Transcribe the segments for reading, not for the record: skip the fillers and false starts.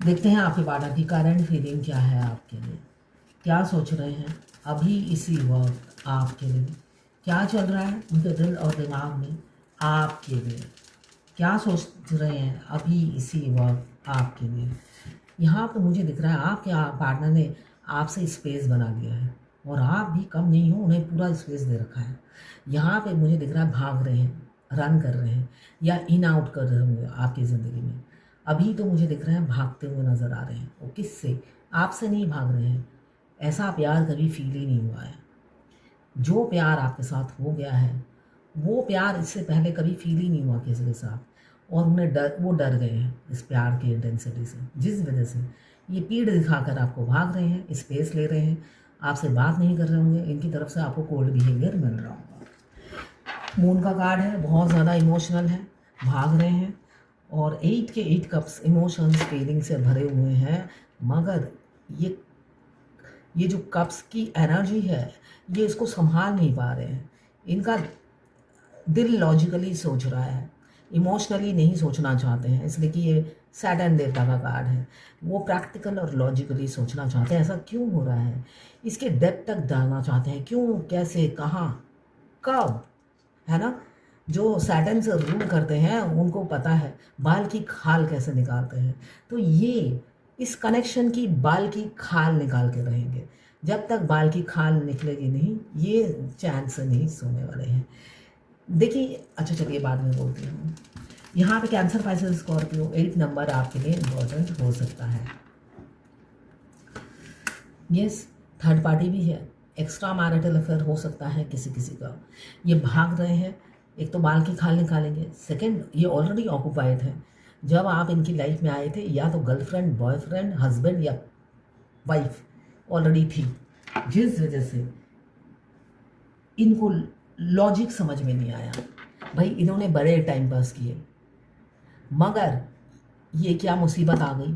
देखते हैं आपके पार्टनर की करंट फीलिंग क्या है आपके लिए, क्या सोच रहे हैं अभी इसी वक्त आपके लिए, क्या चल रहा है उनके दिल और दिमाग में आपके लिए, क्या सोच रहे हैं अभी इसी वक्त आपके लिए। यहाँ पे मुझे दिख रहा है आपके पार्टनर ने आपसे स्पेस बना लिया है और आप भी कम नहीं हो, उन्हें पूरा स्पेस दे रखा है। यहाँ पे मुझे दिख रहा है भाग रहे हैं, रन कर रहे हैं या इन आउट कर रहे होंगे आपकी ज़िंदगी में। अभी तो मुझे दिख रहा है भागते हुए नज़र आ रहे हैं। वो किससे? आपसे नहीं भाग रहे हैं। ऐसा प्यार कभी फील ही नहीं हुआ है। जो प्यार आपके साथ हो गया है वो प्यार इससे पहले कभी फील ही नहीं हुआ किसी के साथ, और वो डर गए हैं इस प्यार की इंटेंसिटी से, जिस वजह से ये पीठ दिखाकर आपको भाग रहे हैं, स्पेस ले रहे हैं, आपसे बात नहीं कर रहे होंगे, इनकी तरफ से आपको कोल्ड बिहेवियर मिल रहा होगा। मून का कार्ड है, बहुत ज़्यादा इमोशनल है, भाग रहे हैं और 8 के 8 कप्स इमोशंस फीलिंग से भरे हुए हैं। मगर ये जो कप्स की एनर्जी है ये इसको संभाल नहीं पा रहे हैं। इनका दिल लॉजिकली सोच रहा है, इमोशनली नहीं सोचना चाहते हैं, इसलिए कि ये सैटर्न देवता का कार्ड है। वो प्रैक्टिकल और लॉजिकली सोचना चाहते हैं। ऐसा क्यों हो रहा है, इसके डेप्थ तक जानना चाहते हैं, क्यों, कैसे, कहाँ, कब, है ना। जो सैटर्न से रूल करते हैं उनको पता है बाल की खाल कैसे निकालते हैं। तो ये इस कनेक्शन की बाल की खाल निकाल के रहेंगे। जब तक बाल की खाल निकलेगी नहीं ये चैन से नहीं सोने वाले हैं। देखिए, अच्छा चलिए बाद में बोलती हूँ। यहाँ पे कैंसर, पाइसेस, स्कॉर्पियो 8 नंबर आपके लिए इम्पोर्टेंट हो सकता है। यस, थर्ड पार्टी भी है, एक्स्ट्रा मैरिटल अफेयर हो सकता है किसी किसी का। ये भाग रहे हैं, एक तो बाल की खाल निकालेंगे, सेकंड ये ऑलरेडी ऑक्यूपाइड है। जब आप इनकी लाइफ में आए थे या तो गर्लफ्रेंड, बॉयफ्रेंड, हस्बैंड या वाइफ ऑलरेडी थी, जिस वजह से इनको लॉजिक समझ में नहीं आया। भाई इन्होंने बड़े टाइम पास किए, मगर ये क्या मुसीबत आ गई,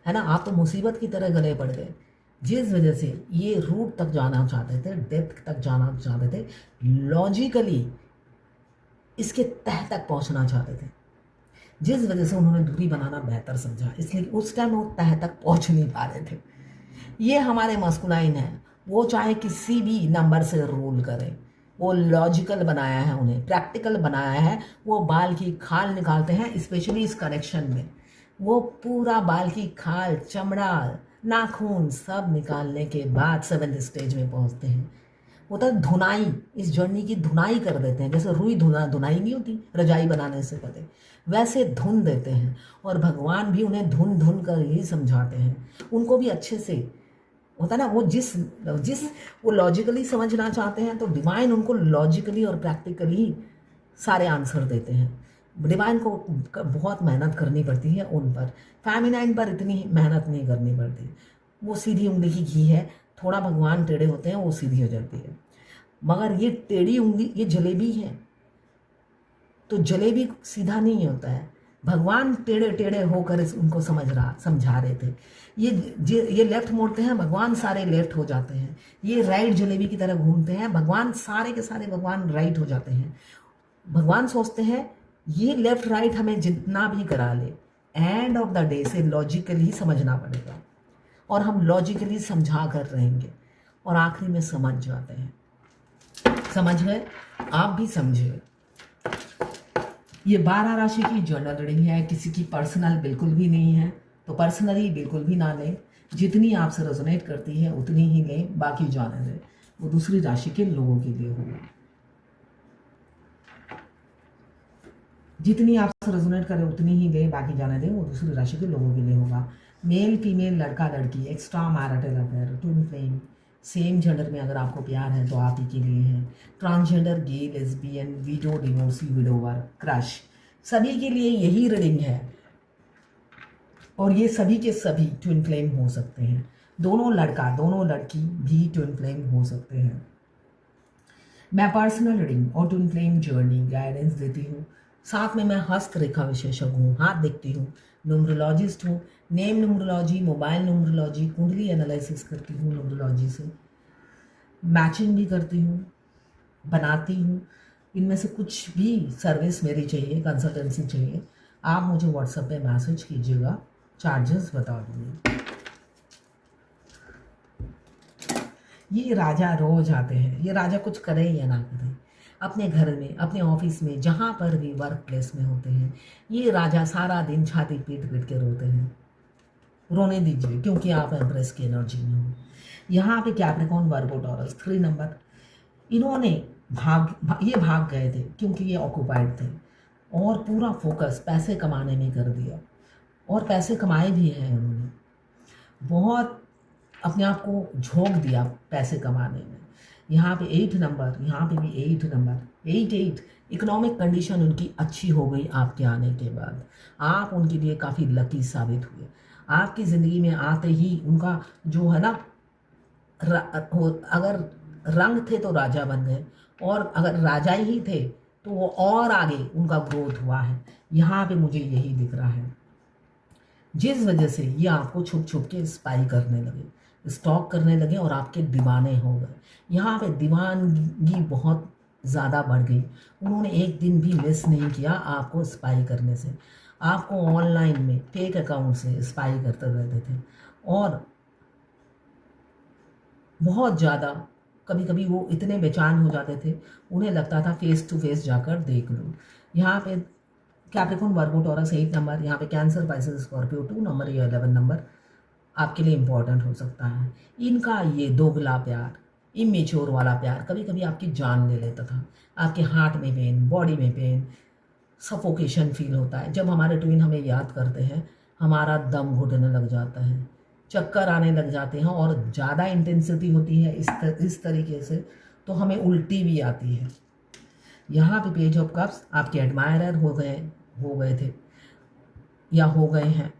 है ना। आप तो मुसीबत की तरह गले पड़ गए, जिस वजह से ये रूट तक जाना चाहते थे, डेप्थ तक जाना चाहते थे, लॉजिकली इसके तह तक पहुंचना चाहते थे, जिस वजह से उन्होंने दूरी बनाना बेहतर समझा। इसलिए उस टाइम वो तह तक पहुंच नहीं पा रहे थे। ये हमारे मस्कुलाइन है, वो चाहे किसी भी नंबर से रूल करें, वो लॉजिकल बनाया है, उन्हें प्रैक्टिकल बनाया है। वो बाल की खाल निकालते हैं, स्पेशली इस कनेक्शन में वो पूरा बाल की खाल, चमड़ा, नाखून सब निकालने के बाद 7th स्टेज में पहुंचते हैं। होता है धुनाई, इस जर्नी की धुनाई कर देते हैं। जैसे रुई धुनाई नहीं होती रजाई बनाने से पहले, वैसे धुन देते हैं। और भगवान भी उन्हें धुन धुन कर ही समझाते हैं। उनको भी अच्छे से होता है ना, वो जिस जिस वो लॉजिकली समझना चाहते हैं तो डिवाइन उनको लॉजिकली और प्रैक्टिकली सारे आंसर देते हैं। डिवाइन को बहुत मेहनत करनी पड़ती है उन पर, फेमिनाइन पर इतनी मेहनत नहीं करनी पड़ती। वो सीधी उंगली की घी है, थोड़ा भगवान टेढ़े होते हैं वो सीधी हो जाती है। मगर ये टेढ़ी उंगली, ये जलेबी है, तो जलेबी सीधा नहीं होता है। भगवान टेढ़े टेढ़े होकर उनको समझा रहे थे। ये लेफ्ट मोड़ते हैं, भगवान सारे लेफ्ट हो जाते हैं। ये राइट जलेबी की तरह घूमते हैं, भगवान सारे के सारे भगवान राइट हो जाते हैं। भगवान सोचते हैं ये लेफ्ट राइट हमें जितना भी करा ले, एंड ऑफ द डे से लॉजिकली समझना पड़ेगा, और हम लॉजिकली समझा कर रहेंगे और आखिरी में समझ जाते हैं। समझ गए? आप भी समझे। ये 12 राशि की जर्नल रीडिंग है, किसी की पर्सनल बिल्कुल भी नहीं है, तो पर्सनली बिल्कुल भी ना लें। जितनी आपसे रेजोनेट करती है उतनी ही लें, बाकी जाने दें, वो दूसरी राशि के लोगों के लिए होगा। जितनी आपसे रेजोनेट करे उतनी ही लें, बाकी जाने दें, वो दूसरी राशि के लोगों के लिए होगा। मेल, फीमेल, लड़का, लड़की, extra marital affair, twin flame, same gender में अगर आपको प्यार है तो आप ही के लिए है। Transgender, gay, lesbian, widow, divorcee, widower, crush, सभी के लिए यही रीडिंग है। और ये सभी के सभी ट्विन फ्लेम हो सकते हैं। दोनों लड़का दोनों लड़की भी ट्विन फ्लेम हो सकते हैं। मैं पर्सनल रीडिंग और ट्विन फ्लेम जर्नी गाइडेंस देती हूँ। साथ में मैं हस्तरेखा विशेषज्ञ हूँ, हाथ देखती हूँ, न्यूमरोलॉजिस्ट हूँ, नेम न्यूमरोलॉजी, मोबाइल न्यूमरोलॉजी, कुंडली एनालिसिस करती हूँ न्यूमरोलॉजी से, मैचिंग भी करती हूँ, बनाती हूँ। इनमें से कुछ भी सर्विस मेरी चाहिए, कंसल्टेंसी चाहिए, आप मुझे व्हाट्सएप पे मैसेज कीजिएगा, चार्जेस बता दूंगी। ये राजा रोज आते हैं, ये राजा कुछ करे या ना करे, अपने घर में, अपने ऑफिस में, जहाँ पर भी वर्क प्लेस में होते हैं, ये राजा सारा दिन छाती पीट पीट के रोते हैं। रोने दीजिए, क्योंकि आप एम्प्रेस की एनर्जी में हो। यहाँ पे कैप्रिकॉर्न, वर्गो, टॉरस 3 नंबर, इन्होंने ये भाग गए थे क्योंकि ये ऑक्यूपाइड थे, और पूरा फोकस पैसे कमाने में कर दिया, और पैसे कमाए भी हैं उन्होंने, बहुत अपने आप को झोंक दिया पैसे कमाने में। यहाँ पे 8 नंबर, यहाँ पे भी 8 नंबर, 8 इकोनॉमिक कंडीशन उनकी अच्छी हो गई आपके आने के बाद। आप उनके लिए काफ़ी लकी साबित हुए। आपकी ज़िंदगी में आते ही उनका जो है ना, अगर रंग थे तो राजा बन गए, और अगर राजा ही थे तो वो और आगे उनका ग्रोथ हुआ है। यहाँ पे मुझे यही दिख रहा है, जिस वजह से ये आपको छुप छुप के स्पाई करने लगे, स्टॉक करने लगे, और आपके दीवाने हो गए। यहाँ पे दीवानगी बहुत ज़्यादा बढ़ गई। उन्होंने एक दिन भी मिस नहीं किया आपको स्पाई करने से। आपको ऑनलाइन में फेक अकाउंट से स्पाई करते रहते थे, और बहुत ज़्यादा कभी कभी वो इतने बेचैन हो जाते थे, उन्हें लगता था फेस टू फेस जाकर देख लो। यहाँ पे कैप्रिकॉर्न, वर्गो, टॉरस 8 नंबर, यहाँ पे कैंसर, पाइसेस, स्कॉर्पियो 2 नंबर या 11 नंबर आपके लिए इम्पॉर्टेंट हो सकता है। इनका ये दोगला प्यार, इमेच्योर वाला प्यार कभी कभी आपकी जान ले लेता था। आपके हार्ट में पेन, बॉडी में पेन, सफोकेशन फील होता है। जब हमारे ट्विन हमें याद करते हैं, हमारा दम घुटने लग जाता है, चक्कर आने लग जाते हैं, और ज़्यादा इंटेंसिटी होती है इस तरीके से तो हमें उल्टी भी आती है। यहाँ पे पेज ऑफ कप्स, आपके एडमायरर हो गए थे या हो गए हैं।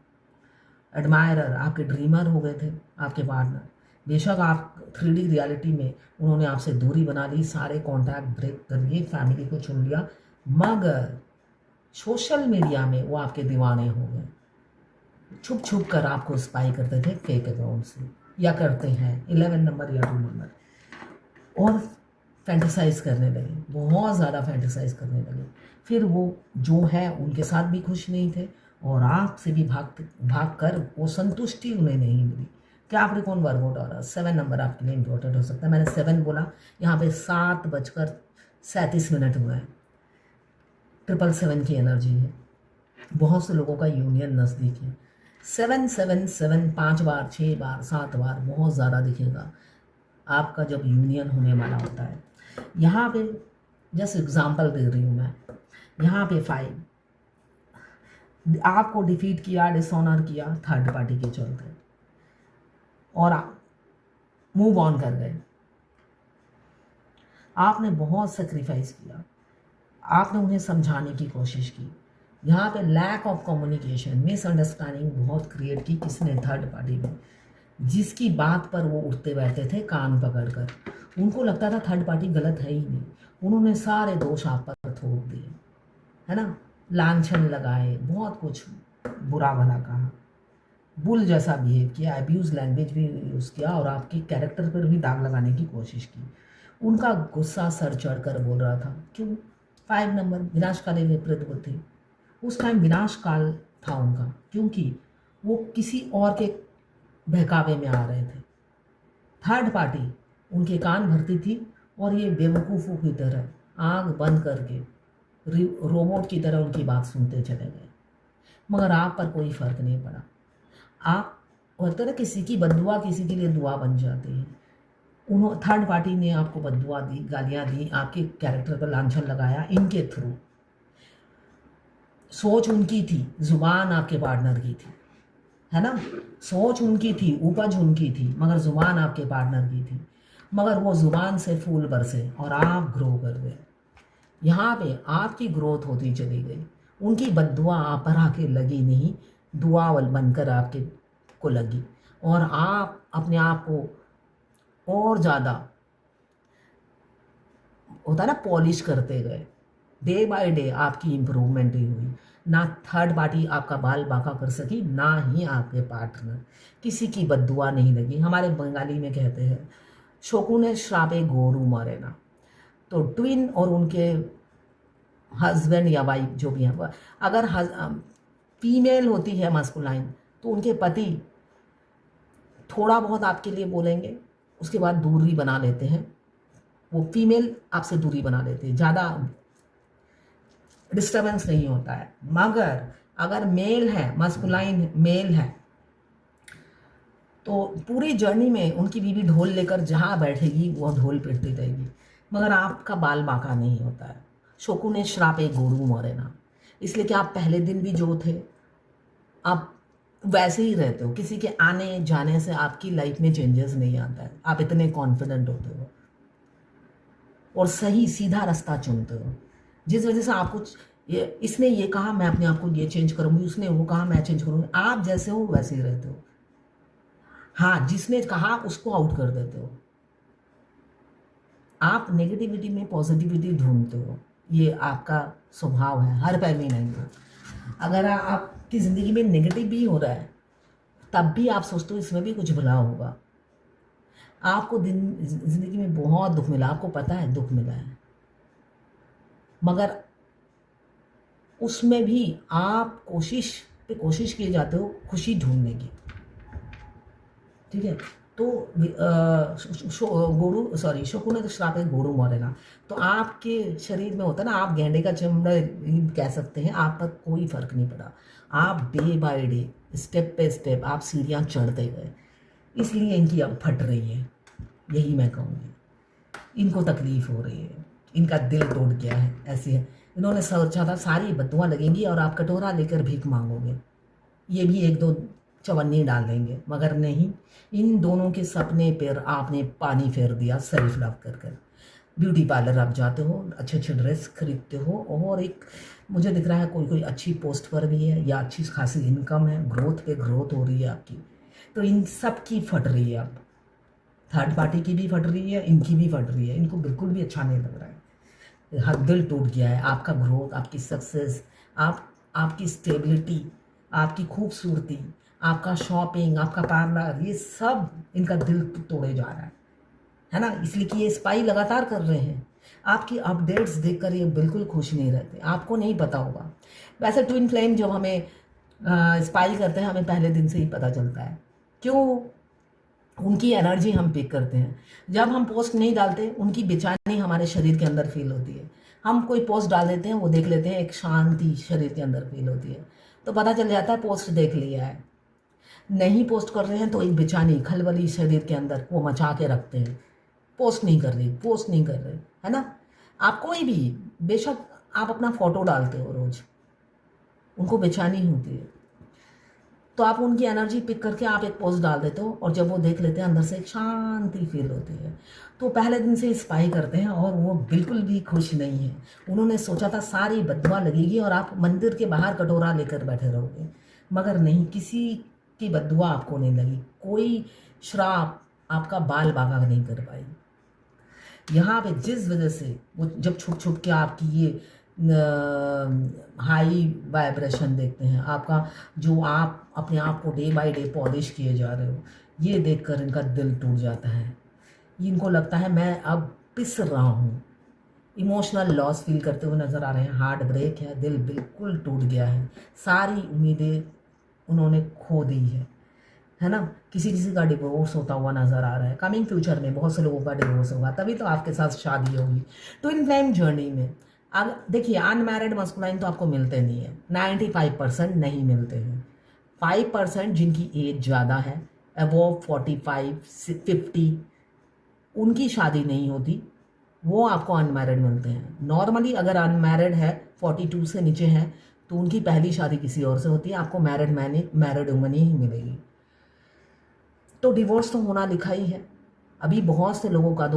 एडमायरर आपके ड्रीमर हो गए थे, आपके पार्टनर। बेशक आप 3D रियलिटी में उन्होंने आपसे दूरी बना ली, सारे कॉन्टैक्ट ब्रेक कर लिए, फैमिली को चुन लिया, मगर सोशल मीडिया में वो आपके दीवाने हो गए। छुप छुप कर आपको स्पाई करते थे फेक अकाउंट से, या करते हैं 11 नंबर या 2 नंबर, और फैंटेसाइज करने लगे, बहुत ज़्यादा फैंटेसाइज करने लगे। फिर वो जो है उनके साथ भी खुश नहीं थे, और आपसे भी भाग कर वो संतुष्टि उन्हें नहीं मिली। कैप्रिकॉर्न, वर्गो, टॉरस 7 नंबर आपके लिए इंपॉर्टेंट हो सकता है। मैंने 7 बोला, यहाँ पे 7:37 हुआ है। 777 की एनर्जी है, बहुत से लोगों का यूनियन नज़दीक है। 777 5 बार, 6 बार, 7 बार बहुत ज़्यादा दिखेगा आपका जब यूनियन होने वाला होता है। यहाँ पे जस्ट एग्जांपल दे रही हूँ मैं। यहाँ पे 5 आपको डिफीट किया, डिसऑनर किया थर्ड पार्टी के चलते, और आप मूव ऑन कर गए। आपने बहुत सेक्रीफाइस किया, आपने उन्हें समझाने की कोशिश की। यहाँ पे लैक ऑफ कम्युनिकेशन, मिसअंडरस्टैंडिंग बहुत क्रिएट की किसने, थर्ड पार्टी में, जिसकी बात पर वो उठते बैठते थे कान पकड़कर। उनको लगता था थर्ड पार्टी गलत है ही नहीं, उन्होंने सारे दोष आप पर थोप दिए, है ना, लांछन लगाए, बहुत कुछ बुरा भला कहा, बुल जैसा बिहेव किया, अब्यूज़ लैंग्वेज भी यूज़ किया, और आपके कैरेक्टर पर भी दाग लगाने की कोशिश की। उनका गुस्सा सर चढ़ कर बोल रहा था। क्यों? 5 नंबर, विनाशकाली विपरीत बुद्धि। उस टाइम विनाश काल था उनका, क्योंकि वो किसी और के बहकावे में आ रहे थे। थर्ड पार्टी उनके कान भरती थी, और ये बेवकूफ़ों की तरह आँख बंद करके रोबोट की तरह उनकी बात सुनते चले गए। मगर आप पर कोई फ़र्क नहीं पड़ा। आप होता ना, किसी की बद्दुआ किसी के लिए दुआ बन जाती है। उन्होंने थर्ड पार्टी ने आपको बद्दुआ दी, गालियाँ दी, आपके कैरेक्टर पर लांछन लगाया इनके थ्रू। सोच उनकी थी, ज़ुबान आपके पार्टनर की थी, है ना। सोच उनकी थी, उपज उनकी थी, मगर ज़ुबान आपके पार्टनर की थी। मगर वो ज़ुबान से फूल बरसे और आप ग्रो कर गए। यहाँ पे आपकी ग्रोथ होती चली गई। उनकी बद्दुआ आप पर आके लगी नहीं, दुआ बनकर आपके को लगी, और आप अपने आप को और ज़्यादा होता ना पॉलिश करते गए। डे बाय डे आपकी इम्प्रूवमेंट ही हुई। ना थर्ड पार्टी आपका बाल बांका कर सकी, ना ही आपके पार्टनर। किसी की बद्दुआ नहीं लगी। हमारे बंगाली में कहते हैं शकुने श्रापे गोरू मारे ना। तो ट्विन और उनके हस्बैंड या वाइफ जो भी है, अगर फीमेल होती है मस्कुलाइन, तो उनके पति थोड़ा बहुत आपके लिए बोलेंगे, उसके बाद दूरी बना लेते हैं। वो फीमेल आपसे दूरी बना लेती है, ज़्यादा डिस्टर्बेंस नहीं होता है। मगर अगर मेल है, मस्कुलाइन मेल है, तो पूरी जर्नी में उनकी बीवी ढोल लेकर जहाँ बैठेगी वो ढोल पीटती रहेगी, मगर आपका बाल बांका नहीं होता है। शोकुने श्रापे गोरू मोरेना, इसलिए कि आप पहले दिन भी जो थे आप वैसे ही रहते हो। किसी के आने जाने से आपकी लाइफ में चेंजेस नहीं आता है। आप इतने कॉन्फिडेंट होते हो और सही सीधा रास्ता चुनते हो, जिस वजह से आपको इसने ये कहा मैं अपने आप को ये चेंज करूँगी, उसने वो कहा मैं चेंज करूँगी। आप जैसे हो वैसे ही रहते हो। हाँ, जिसने कहा उसको आउट कर देते हो। आप नेगेटिविटी में पॉजिटिविटी ढूंढते हो, ये आपका स्वभाव है, हर पहलू नहीं हो। अगर आपकी ज़िंदगी में नेगेटिव भी हो रहा है तब भी आप सोचते हो इसमें भी कुछ भला होगा। आपको ज़िंदगी में बहुत दुख मिला, आपको पता है दुख मिला है, मगर उसमें भी आप कोशिश किए जाते हो खुशी ढूंढने की। ठीक है, तो शकुने तो श्राप है गोरू मोरेना। तो आपके शरीर में होता है ना, आप गेंडे का चमड़ा कह सकते हैं, आप पर कोई फर्क नहीं पड़ा। आप डे बाय डे, स्टेप पे स्टेप आप सीढ़ियाँ चढ़ते गए, इसलिए इनकी अब फट रही है, यही मैं कहूँगी। इनको तकलीफ हो रही है, इनका दिल टूट गया है। ऐसे है, इन्होंने सोचा था सारी बद्दुआं लगेंगी और आप कटोरा लेकर भीख मांगोगे, ये भी एक दो चवन्नी डाल देंगे, मगर नहीं। इन दोनों के सपने पर आपने पानी फेर दिया सेल्फ लव कर कर। ब्यूटी पार्लर आप जाते हो, अच्छे अच्छे ड्रेस खरीदते हो, और एक मुझे दिख रहा है कोई अच्छी पोस्ट पर भी है या अच्छी खासी इनकम है, ग्रोथ पे ग्रोथ हो रही है आपकी। तो इन सब की फट रही है अब, थर्ड पार्टी की भी फट रही है, इनकी भी फट रही है। इनको बिल्कुल भी अच्छा नहीं लग रहा है, हर दिल टूट गया है। आपका ग्रोथ, आपकी सक्सेस, आपकी स्टेबिलिटी, आपकी खूबसूरती, आपका शॉपिंग, आपका पार्लर, ये सब इनका दिल तोड़े जा रहा है ना। इसलिए कि ये स्पाई लगातार कर रहे हैं। आपकी अपडेट्स देखकर ये बिल्कुल खुश नहीं रहते, आपको नहीं पता होगा। वैसे ट्विन फ्लेम जब हमें स्पाई करते हैं हमें पहले दिन से ही पता चलता है, क्यों? उनकी एनर्जी हम पिक करते हैं। जब हम पोस्ट नहीं डालते उनकी बेचैनी हमारे शरीर के अंदर फील होती है। हम कोई पोस्ट डाल देते हैं, वो देख लेते हैं, एक शांति शरीर के अंदर फील होती है, तो पता चल जाता है पोस्ट देख लिया है। नहीं पोस्ट कर रहे हैं तो एक बेचैनी खलबली शरीर के अंदर वो मचा के रखते हैं, पोस्ट नहीं कर रहे, है ना। आप कोई भी, बेशक आप अपना फोटो डालते हो रोज, उनको बेचैनी होती है, तो आप उनकी एनर्जी पिक करके आप एक पोस्ट डाल देते हो, और जब वो देख लेते हैं अंदर से एक शांति फील होती है। तो पहले दिन से स्पाई करते हैं और वो बिल्कुल भी खुश नहीं है। उन्होंने सोचा था सारी बददुआ लगेगी और आप मंदिर के बाहर कटोरा लेकर बैठे रहोगे, मगर नहीं, किसी की बददुआ आपको नहीं लगी, कोई श्राप आपका बाल बागा नहीं कर पाई। यहाँ पे जिस वजह से वो जब छुप छुप के आपकी ये हाई वाइब्रेशन देखते हैं, आपका जो आप अपने आप को डे बाय डे पॉलिश किए जा रहे हो, ये देखकर इनका दिल टूट जाता है। इनको लगता है मैं अब पिस रहा हूँ, इमोशनल लॉस फील करते हुए नज़र आ रहे हैं, हार्ट ब्रेक है, दिल बिल्कुल टूट गया है, सारी उम्मीदें उन्होंने खो दी है ना। किसी का डिवोर्स होता हुआ नज़र आ रहा है, कमिंग फ्यूचर में बहुत से लोगों का डिवोर्स होगा, तभी तो आपके साथ शादी होगी। ट्विन फ्लेम जर्नी में अब देखिए, अनमैरिड मस्कुलाइन तो आपको मिलते नहीं है, 95% नहीं मिलते हैं। 5% जिनकी एज ज़्यादा है, अबव 45-50, उनकी शादी नहीं होती, वो आपको अनमैरिड मिलते हैं। नॉर्मली अगर अनमैरिड है, 42 से नीचे है, तो उनकी पहली शादी किसी और से होती है, आपको मैरिड वुमन ही मिलेगी। तो डिवोर्स तो होना लिखा ही है। अभी बहुत से लोगों का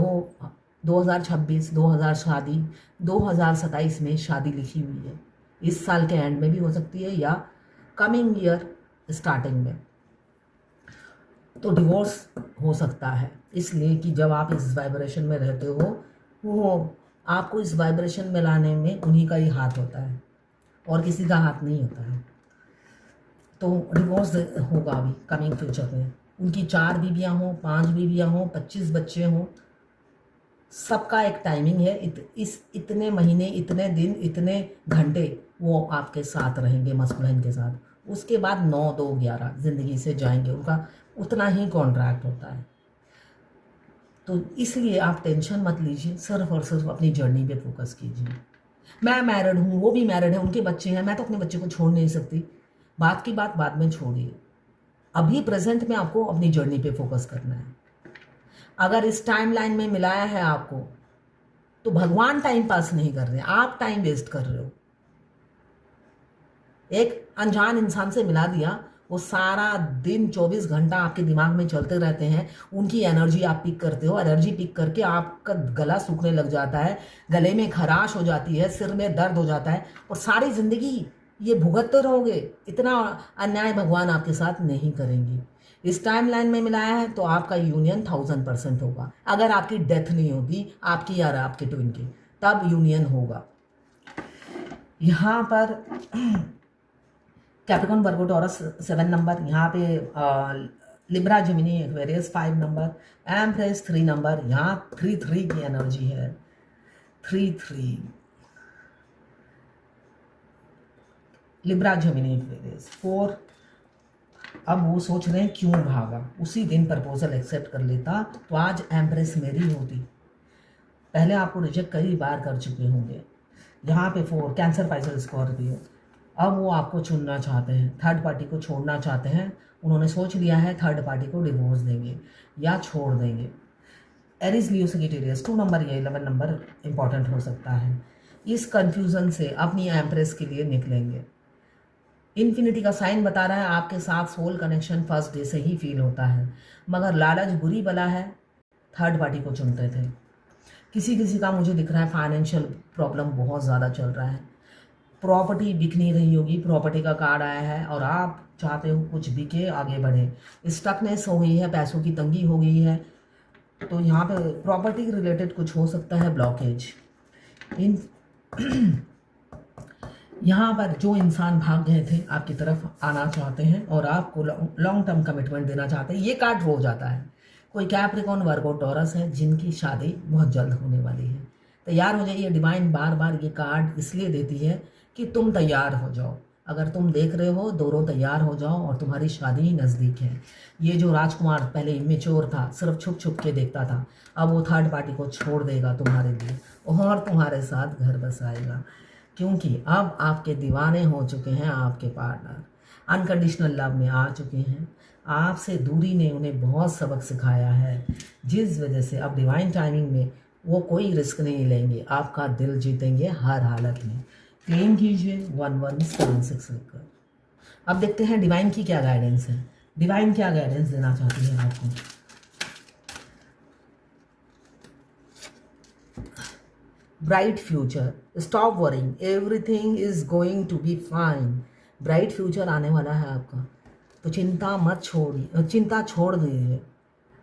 2026, 2027 में शादी लिखी हुई है, इस साल के एंड में भी हो सकती है या कमिंग ईयर स्टार्टिंग में। तो डिवोर्स हो सकता है, इसलिए कि जब आप इस वाइब्रेशन में रहते हो, वो आपको इस वाइब्रेशन में लाने में उन्हीं का ही हाथ होता है और किसी का हाथ नहीं होता है। तो डिवोर्स होगा अभी कमिंग फ्यूचर में। उनकी 4 बीवियाँ हों, 5 बीवियाँ हों, 25 बच्चे हों, सबका एक टाइमिंग है। इतने महीने, इतने दिन, इतने घंटे वो आपके साथ रहेंगे मस्कुलाइन के साथ, उसके बाद 9-2-11 ज़िंदगी से जाएंगे, उनका उतना ही कॉन्ट्रैक्ट होता है। तो इसलिए आप टेंशन मत लीजिए, सिर्फ और सिर्फ अपनी जर्नी पे फोकस कीजिए। मैं मैरिड हूँ, वो भी मैरिड है, उनके बच्चे हैं, मैं तो अपने बच्चे को छोड़ नहीं सकती। बात की बात बाद में छोड़िए, अभी प्रेजेंट में आपको अपनी जर्नी पे फोकस करना है। अगर इस टाइमलाइन में मिलाया है आपको, तो भगवान टाइम पास नहीं कर रहे हैं, आप टाइम वेस्ट कर रहे हो। एक अनजान इंसान से मिला दिया, वो सारा दिन 24 घंटा आपके दिमाग में चलते रहते हैं, उनकी एनर्जी आप पिक करते हो, एनर्जी पिक करके आपका गला सूखने लग जाता है, गले में खराश हो जाती है, सिर में दर्द हो जाता है, और सारी ज़िंदगी ये भुगतते रहोगे। इतना अन्याय भगवान आपके साथ नहीं करेंगे। इस टाइम लाइन में मिलाया है तो आपका यूनियन 1000% होगा। अगर आपकी डेथ नहीं होगी, आपकी या आपके ट्विन की, तब यूनियन होगा। यहाँ पर कैप्रिकॉर्न वर्गो टॉरस 7 नंबर, यहाँ पे Libra Gemini Aquarius 5 number, empress 3 number, यहाँ 3-3 की एनर्जी है, 3-3 लिब्रा जेमिनी एक्वेरियस 4। अब वो सोच रहे हैं क्यों भागा, उसी दिन प्रपोजल एक्सेप्ट कर लेता तो आज एम्प्रेस मेरी होती। पहले आपको रिजेक्ट कई बार कर चुके होंगे। यहाँ पे 4 कैंसर, पाइसेस, स्कॉर्पियो। अब वो आपको चुनना चाहते हैं, थर्ड पार्टी को छोड़ना चाहते हैं। उन्होंने सोच लिया है थर्ड पार्टी को डिवोर्स देंगे या छोड़ देंगे। एरिस, लियो, सजिटेरियस 2 नंबर या 11 नंबर इंपॉर्टेंट हो सकता है। इस कंफ्यूजन से अपनी एम्प्रेस के लिए निकलेंगे। इन्फिनिटी का साइन बता रहा है आपके साथ सोल कनेक्शन फर्स्ट डे से ही फील होता है, मगर लालच बुरी बला है, थर्ड पार्टी को चुनते थे। किसी किसी का मुझे दिख रहा है फाइनेंशियल प्रॉब्लम बहुत ज़्यादा चल रहा है, प्रॉपर्टी बिक नहीं रही होगी, प्रॉपर्टी का कार्ड आया है और आप चाहते हो कुछ बिके, आगे बढ़े। स्टकनेस हो गई है, पैसों की तंगी हो गई है, तो यहाँ पे प्रॉपर्टी रिलेटेड कुछ हो सकता है, ब्लॉकेज। इन यहाँ पर जो इंसान भाग गए थे आपकी तरफ आना चाहते हैं और आपको लॉन्ग टर्म कमिटमेंट देना चाहते हैं, ये कार्ड रो जाता है। कोई कैप्रिकॉर्न, वर्गो, टॉरस है जिनकी शादी बहुत जल्द होने वाली है। तैयार हो जाइए। डिवाइन बार बार ये कार्ड इसलिए देती है कि तुम तैयार हो जाओ। अगर तुम देख रहे हो, दोनों तैयार हो जाओ और तुम्हारी शादी नज़दीक है। ये जो राजकुमार पहले इमेच्योर था, सिर्फ छुप छुप के देखता था, अब वो थर्ड पार्टी को छोड़ देगा तुम्हारे लिए और तुम्हारे साथ घर बसाएगा, क्योंकि अब आपके दीवाने हो चुके हैं आपके पार्टनर, अनकंडीशनल लव में आ चुके हैं। आपसे दूरी ने उन्हें बहुत सबक सिखाया है, जिस वजह से अब डिवाइन टाइमिंग में वो कोई रिस्क नहीं लेंगे, आपका दिल जीतेंगे हर हालत में। क्लेम कीजिए 1176 लिखकर। अब देखते हैं डिवाइन की क्या गाइडेंस है। डिवाइन क्या गाइडेंस देना चाहती है आपको। Bright future, stop worrying, everything is going to be fine. Bright future आने वाला है आपका, तो चिंता मत छोड़िए, चिंता छोड़ दीजिए।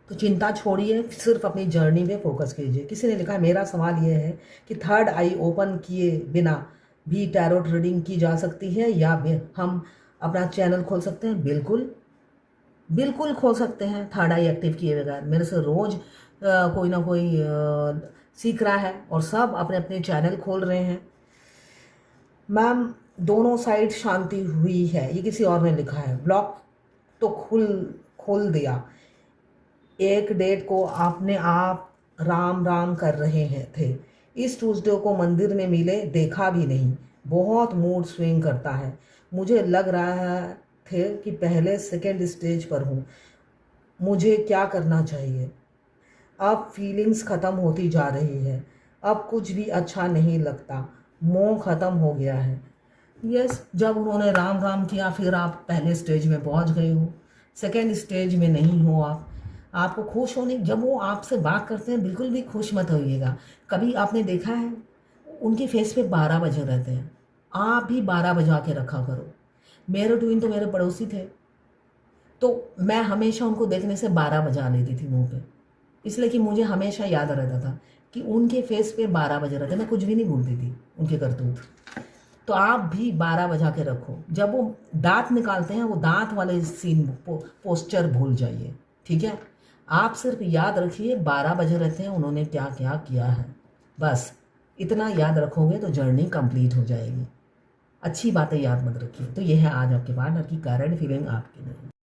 तो चिंता छोड़िए, सिर्फ अपनी जर्नी पे फोकस कीजिए। किसी ने लिखा है, मेरा सवाल ये है कि थर्ड आई ओपन किए बिना भी टैरोट रीडिंग की जा सकती है या हम अपना चैनल खोल सकते हैं? बिल्कुल बिल्कुल खोल सकते हैं, थर्ड आई एक्टिव किए बगैर। मेरे से रोज़ कोई ना कोई सीख रहा है और सब अपने अपने चैनल खोल रहे हैं। मैम दोनों साइड शांति हुई है, ये किसी और ने लिखा है। ब्लॉक तो खोल दिया, एक डेट को आपने आप राम राम कर रहे हैं थे, इस ट्यूसडे को मंदिर में मिले, देखा भी नहीं, बहुत मूड स्विंग करता है, मुझे लग रहा थे कि पहले सेकंड स्टेज पर हूँ, मुझे क्या करना चाहिए? अब फीलिंग्स ख़त्म होती जा रही है, अब कुछ भी अच्छा नहीं लगता, मोह ख़त्म हो गया है। यस, जब उन्होंने राम राम किया फिर आप पहले स्टेज में पहुंच गए हो, सेकंड स्टेज में नहीं हो आप। आपको खुश होने, जब वो आपसे बात करते हैं बिल्कुल भी खुश मत होइएगा। कभी आपने देखा है उनके फेस पे 12 बजे रहते हैं, आप भी 12 बजा के रखा करो। मेरे ट्विन तो मेरे पड़ोसी थे, तो मैं हमेशा उनको देखने से 12 बजा लेती थी मुंह पे, इसलिए कि मुझे हमेशा याद रहता था कि उनके फेस पे 12 बजे रहते, मैं कुछ भी नहीं भूलती थी उनके करतूत। तो आप भी 12 बजा के रखो। जब वो दांत निकालते हैं, वो दांत वाले सीन पोस्चर भूल जाइए, ठीक है? आप सिर्फ याद रखिए 12 बजे रहते हैं, उन्होंने क्या क्या किया है, बस इतना याद रखोगे तो जर्नी कंप्लीट हो जाएगी। अच्छी बातें याद मत रखिए। तो यह है आज आपके पार्टनर की करंट फीलिंग आपकी नहीं।